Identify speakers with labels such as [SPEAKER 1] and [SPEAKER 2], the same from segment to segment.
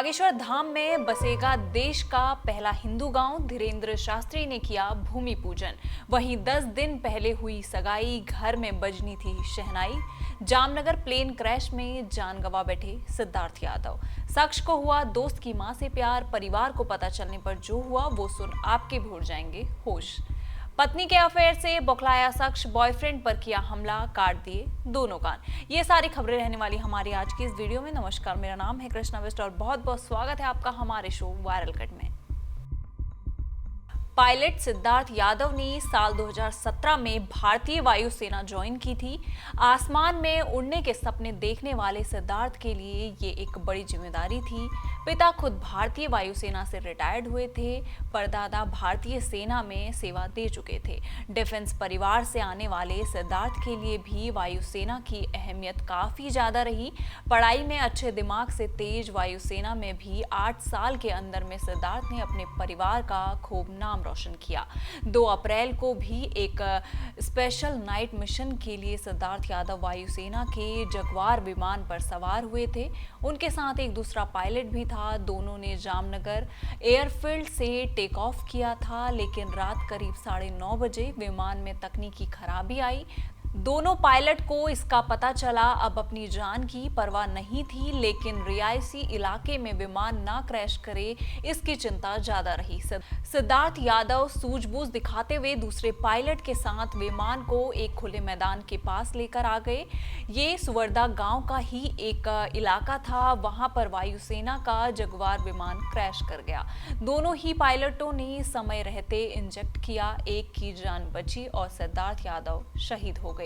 [SPEAKER 1] बागेश्वर धाम में बसेगा देश का पहला हिंदू गांव। धीरेन्द्र शास्त्री ने किया भूमि पूजन। वहीं 10 दिन पहले हुई सगाई, घर में बजनी थी शहनाई। जामनगर प्लेन क्रैश में जान गंवा बैठे सिद्धार्थ यादव। शख्स को हुआ दोस्त की मां से प्यार, परिवार को पता चलने पर जो हुआ वो सुन आपके भी उड़ जाएंगे होश। पत्नी के अफेयर से बौखलाया शख्स, बॉयफ्रेंड पर किया हमला, काट दिए दोनों कान। ये सारी खबरें रहने वाली हमारी आज की इस वीडियो में। नमस्कार, मेरा नाम है कृष्णा वेस्ट और बहुत बहुत स्वागत है आपका हमारे शो वायरल कट में। पायलट सिद्धार्थ यादव ने साल 2017 में भारतीय वायुसेना ज्वाइन की थी। आसमान में उड़ने के सपने देखने वाले सिद्धार्थ के लिए ये एक बड़ी जिम्मेदारी थी। पिता खुद भारतीय वायुसेना से रिटायर्ड हुए थे, परदादा भारतीय सेना में सेवा दे चुके थे। डिफेंस परिवार से आने वाले सिद्धार्थ के लिए भी वायुसेना की अहमियत काफी ज्यादा रही। पढ़ाई में अच्छे, दिमाग से तेज, वायुसेना में भी 8 साल के अंदर में सिद्धार्थ ने अपने परिवार का खूब नाम रोशन किया। 2 अप्रैल को भी एक स्पेशल नाइट मिशन के लिए सिद्धार्थ यादव वायुसेना के जगुआर विमान पर सवार हुए थे। उनके साथ एक दूसरा पायलट भी था। दोनों ने जामनगर एयरफील्ड से टेक ऑफ किया था, लेकिन रात करीब 9:30 बजे विमान में तकनीकी खराबी आई। दोनों पायलट को इसका पता चला। अब अपनी जान की परवाह नहीं थी, लेकिन रियासी इलाके में विमान ना क्रैश करे इसकी चिंता ज्यादा रही। सिद्धार्थ यादव सूझबूझ दिखाते हुए दूसरे पायलट के साथ विमान को एक खुले मैदान के पास लेकर आ गए। ये सुवरदा गांव का ही एक इलाका था। वहां पर वायुसेना का जगुआर विमान क्रैश कर गया। दोनों ही पायलटों ने समय रहते इंजेक्ट किया। एक की जान बची और सिद्धार्थ यादव शहीद हो गए।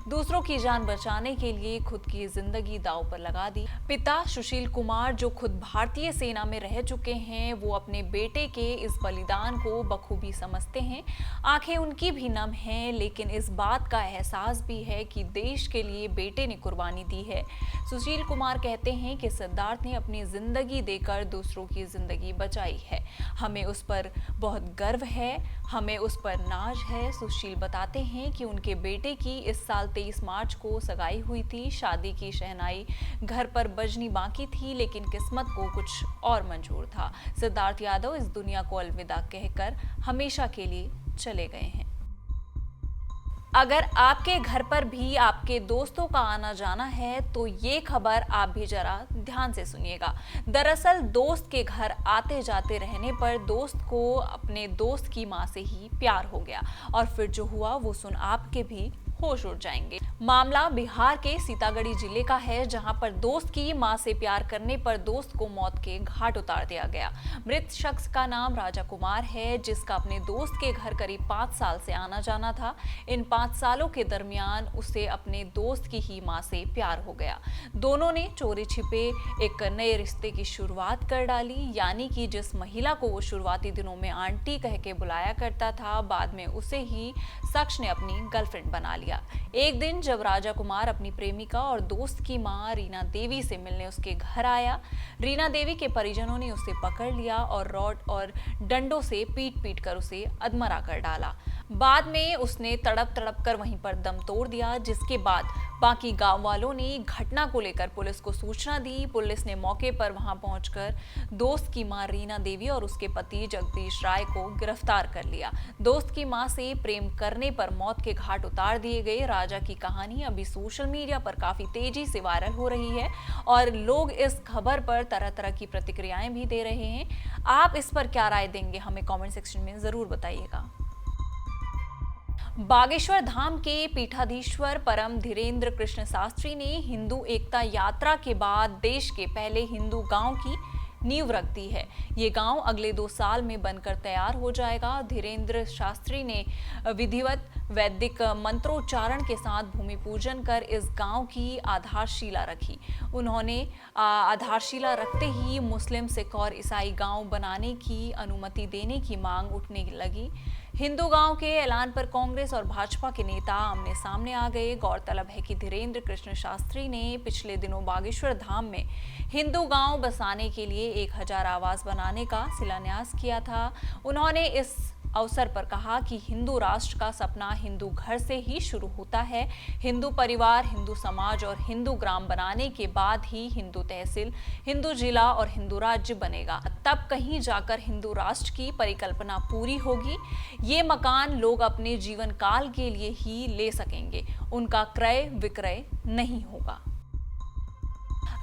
[SPEAKER 1] दूसरों की जान बचाने के लिए खुद की जिंदगी दांव पर लगा दी। पिता सुशील कुमार, जो खुद भारतीय सेना में रह चुके हैं, वो अपने बेटे के इस बलिदान को बखूबी समझते हैं। आंखें उनकी भी नम हैं, लेकिन इस बात का एहसास भी है कि देश के लिए बेटे ने कुर्बानी दी है। सुशील कुमार कहते हैं कि सिद्धार्थ ने अपनी जिंदगी देकर दूसरों की जिंदगी बचाई है। हमें उस पर बहुत गर्व है, हमें उस पर नाज है। सुशील बताते हैं कि उनके बेटे की इस साल 23 मार्च को सगाई हुई थी। शादी की शहनाई घर पर बजनी बाकी थी, लेकिन किस्मत को कुछ और मंजूर था। सिद्धार्थ यादव इस दुनिया को अलविदा कहकर हमेशा के लिए चले गए हैं। अगर आपके घर पर भी आपके दोस्तों का आना जाना है तो ये खबर आप भी जरा ध्यान से सुनिएगा। दरअसल दोस्त के घर आते जाते रहने पर दोस्त को अपने दोस्त की मां से ही प्यार हो गया और फिर जो हुआ वो सुन आपके भी होश उड़ जाएंगे। मामला बिहार के सीतागढ़ी जिले का है, जहां पर दोस्त की मां से प्यार करने पर दोस्त को मौत के घाट उतार दिया गया। मृत शख्स का नाम राजा कुमार है, जिसका अपने दोस्त के घर करीब 5 साल से आना जाना था। इन 5 सालों के दरमियान उसे अपने दोस्त की ही मां से प्यार हो गया। दोनों ने चोरी छिपे एक नए रिश्ते की शुरुआत कर डाली, यानी कि जिस महिला को वो शुरुआती दिनों में आंटी कह के बुलाया करता था, बाद में उसे ही शख्स ने अपनी गर्लफ्रेंड बना लिया। एक दिन जब राजा कुमार अपनी प्रेमिका और दोस्त की मां रीना देवी से मिलने उसके घर आया, रीना देवी के परिजनों ने उसे पकड़ लिया और रॉड और डंडों से पीट कर उसे अधमरा कर डाला। बाद में उसने तड़प कर वहीं पर दम तोड़ दिया, जिसके बाद बाकी गांव वालों ने घटना को लेकर पुलिस को सूचना दी। पुलिस ने मौके पर वहां पहुंचकर दोस्त की मां रीना देवी और उसके पति जगदीश राय को गिरफ्तार कर लिया। दोस्त की मां से प्रेम करने पर मौत के घाट उतार दिए गए राजा की कहानी अभी सोशल मीडिया पर काफी तेजी से वायरल हो रही है और लोग इस खबर पर तरह तरह की प्रतिक्रियाएं भी दे रहे हैं। आप इस पर क्या राय देंगे, हमें कमेंट सेक्शन में जरूर बताइएगा। बागेश्वर धाम के पीठाधीश्वर परम धीरेन्द्र कृष्ण शास्त्री ने हिंदू एकता यात्रा के बाद देश के पहले हिंदू गांव की नींव रख दी है। ये गांव अगले 2 साल में बनकर तैयार हो जाएगा। धीरेन्द्र शास्त्री ने विधिवत वैदिक मंत्रोच्चारण के साथ भूमि पूजन कर इस गांव की आधारशिला रखी। उन्होंने आधारशिला रखते ही मुस्लिम, सिख और ईसाई गांव बनाने की अनुमति देने की मांग उठने लगी। हिंदू गांव के ऐलान पर कांग्रेस और भाजपा के नेता आमने सामने आ गए। गौरतलब है कि धीरेन्द्र कृष्ण शास्त्री ने पिछले दिनों बागेश्वर धाम में हिंदू गांव बसाने के लिए 1000 आवास बनाने का शिलान्यास किया था। उन्होंने इस अवसर पर कहा कि हिंदू राष्ट्र का सपना हिंदू घर से ही शुरू होता है। हिंदू परिवार, हिंदू समाज और हिंदू ग्राम बनाने के बाद ही हिंदू तहसील, हिंदू जिला और हिंदू राज्य बनेगा। तब कहीं जाकर हिंदू राष्ट्र की परिकल्पना पूरी होगी। ये मकान लोग अपने जीवन काल के लिए ही ले सकेंगे, उनका क्रय विक्रय नहीं होगा।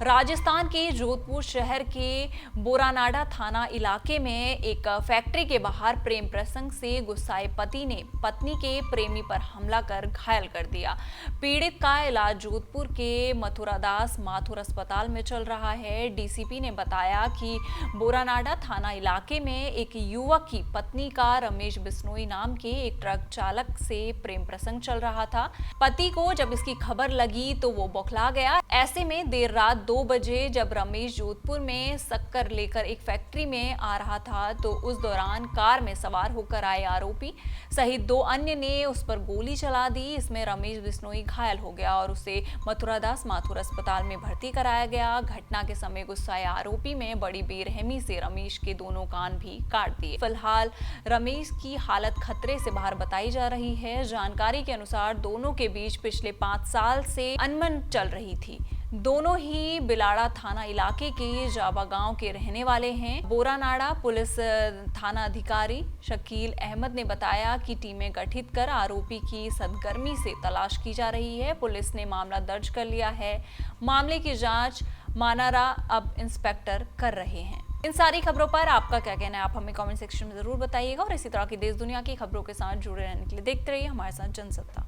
[SPEAKER 1] राजस्थान के जोधपुर शहर के बोरानाडा थाना इलाके में एक फैक्ट्री के बाहर प्रेम प्रसंग से गुस्साए पति ने पत्नी के प्रेमी पर हमला कर घायल कर दिया। पीड़ित का इलाज जोधपुर के मथुरादास माथुर अस्पताल में चल रहा है। डीसीपी ने बताया कि बोरानाडा थाना इलाके में एक युवक की पत्नी का रमेश बिश्नोई नाम के एक ट्रक चालक से प्रेम प्रसंग चल रहा था। पति को जब इसकी खबर लगी तो वो बौखला गया। ऐसे में देर रात 2 बजे जब रमेश जोधपुर में शक्कर लेकर एक फैक्ट्री में आ रहा था तो उस दौरान कार में सवार होकर आए आरोपी सहित 2 अन्य ने उस पर गोली चला दी। इसमें रमेश बिश्नोई घायल हो गया और उसे मथुरादास माथुर अस्पताल में भर्ती कराया गया। घटना के समय गुस्साए आरोपी में बड़ी बेरहमी से रमेश के दोनों कान भी काट दिए। फिलहाल रमेश की हालत खतरे से बाहर बताई जा रही है। जानकारी के अनुसार दोनों के बीच पिछले 5 साल से अनबन चल रही थी। दोनों ही बिलाड़ा थाना इलाके के जाबा गांव के रहने वाले हैं। बोरानाडा पुलिस थाना अधिकारी शकील अहमद ने बताया कि टीमें गठित कर आरोपी की सदगर्मी से तलाश की जा रही है। पुलिस ने मामला दर्ज कर लिया है। मामले की जांच मानारा अब इंस्पेक्टर कर रहे हैं। इन सारी खबरों पर आपका क्या कहना है, आप हमें कमेंट सेक्शन में जरूर बताइएगा और इसी तरह की देश दुनिया की खबरों के साथ जुड़े रहने के लिए देखते रहिए हमारे साथ जनसत्ता।